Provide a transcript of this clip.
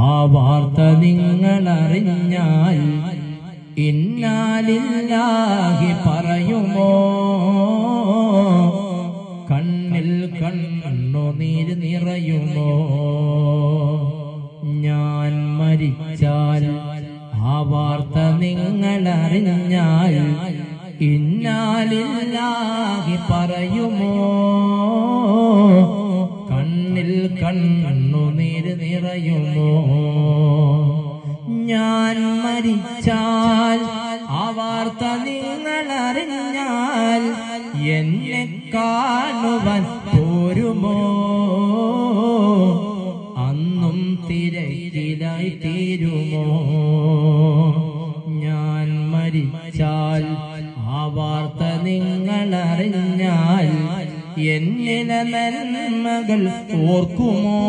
ആ വാർത്ത നിങ്ങളറിഞ്ഞാൽ ഇന്നാലില്ലാഹി പറയുമോ? കണ്ണിൽ കണ്ണുനീര് നിറയുമോ? ഞാൻ മരിച്ചാൽ ആ വാർത്ത നിങ്ങളറിഞ്ഞാൽ ഇന്നാലില്ലാഹി പറയുമോ? കണ്ണിൽ കണ്ണുനീര് നിറയുമോ? ഞാൻ മരിച്ചാൽ ആ വാർത്ത നിങ്ങളറിഞ്ഞാൽ എന്നെ കാണുവാൻ പോരുമോ? അന്നും തിരക്കിലായി തീരുമോ? ഞാൻ മരിച്ചാൽ ആ വാർത്ത നിങ്ങളറിഞ്ഞാൽ എന്നിലെ നന്മകൾ ഓർക്കുമോ?